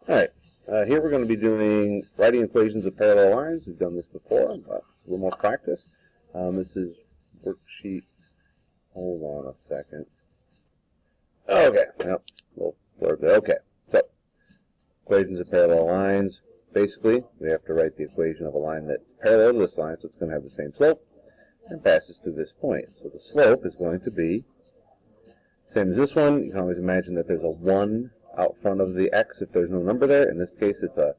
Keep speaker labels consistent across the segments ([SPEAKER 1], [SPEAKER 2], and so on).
[SPEAKER 1] Alright, here we're going to be doing writing equations of parallel lines. We've done this before, but a little more practice. This is worksheet, hold on a second. Okay, yep, little blurb there. Okay, so equations of parallel lines. Basically, we have to write the equation of a line that's parallel to this line, so it's going to have the same slope, and passes through this point. So the slope is going to be same as this one. You can always imagine that there's a 1 out front of the x if there's no number there. In this case, it's a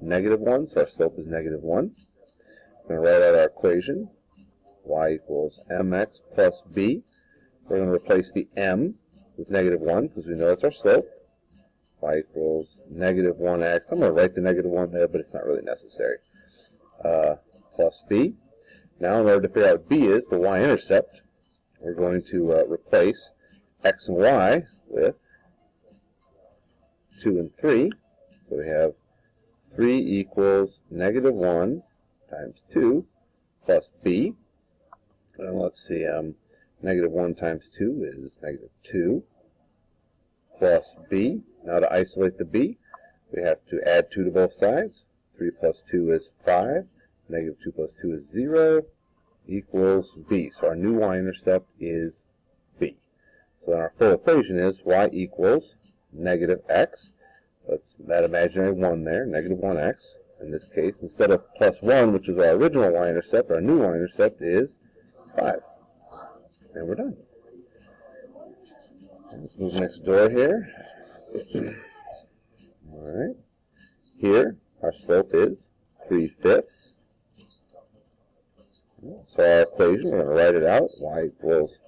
[SPEAKER 1] -1, so our slope is -1. We're going to write out our equation, y equals mx plus b. We're going to replace the m with -1 because we know that's our slope. Y equals -1x. I'm going to write the -1 there, but it's not really necessary. Plus b. Now, in order to figure out what b is, the y-intercept, we're going to replace x and y with 2 and 3. So we have 3 equals -1 times 2 plus b. And let's see, -1 times 2 is -2 plus b. Now to isolate the b, we have to add 2 to both sides. 3 plus 2 is 5. -2 plus 2 is 0 equals b. So our new y-intercept is b. So then our full equation is y equals -x. That's that imaginary 1 there, -1x. In this case, instead of +1, which is our original y-intercept, our new y-intercept is 5. And we're done. Let's move next door here. Alright. Here, our slope is 3/5. So our equation, we're going to write it out. Y equals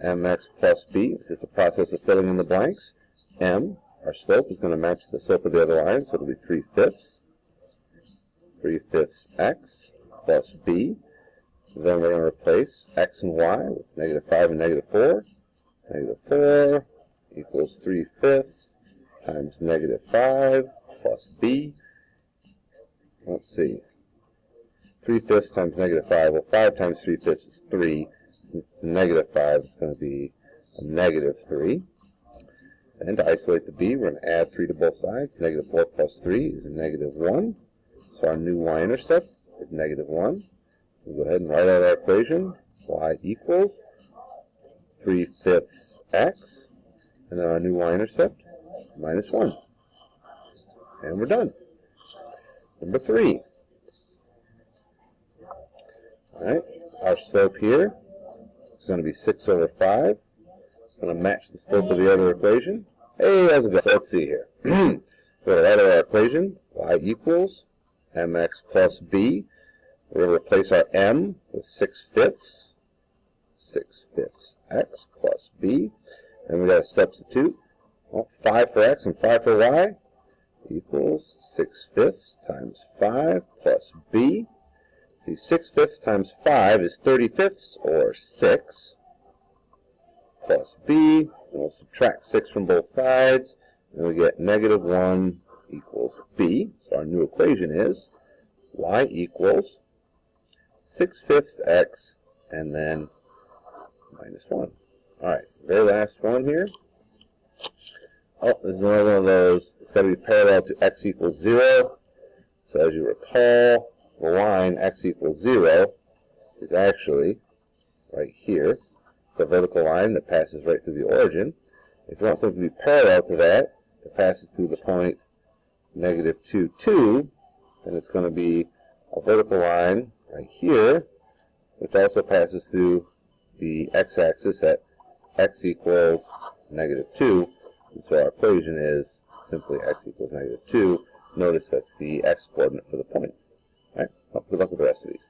[SPEAKER 1] mx plus b. It's just a process of filling in the blanks. M, our slope, is going to match the slope of the other line, so it'll be 3/5. 3/5 x plus b. Then we're going to replace x and y with -5 and -4. -4 equals 3/5 times -5 plus b. Let's see. 3/5 times -5. Well, 5 times 3/5 is 3. Since it's a -5, it's going to be a -3. And to isolate the b, we're going to add 3 to both sides. -4 plus 3 is a -1. So our new y-intercept is -1. We'll go ahead and write out our equation. Y equals 3/5 x. And then our new y-intercept, -1. And we're done. Number 3. Alright, our slope here is going to be 6/5. It's going to match the slope of the other equation. Hey, how's it going? So let's see here. We're going to write out our equation. Y equals mx plus b. We're going to replace our m with 6/5. 6/5 x plus b. And we've got to substitute 5 for x and 5 for y equals 6/5 times 5 plus b. See, 6/5 times 5 is 30/5 or 6 plus b. And we'll subtract 6 from both sides, and we get -1 equals b. So our new equation is y equals 6/5 x and then -1. Alright, very last one here. Oh, this is another one of those. It's got to be parallel to x equals 0. So as you recall, the line x equals 0 is actually right here. It's a vertical line that passes right through the origin. If you want something to be parallel to that, it passes through the point -2, 2, then it's going to be a vertical line right here, which also passes through the x-axis at x equals -2. And so our equation is simply x equals -2. Notice that's the x-coordinate for the point. All right, well, good luck with the rest of these.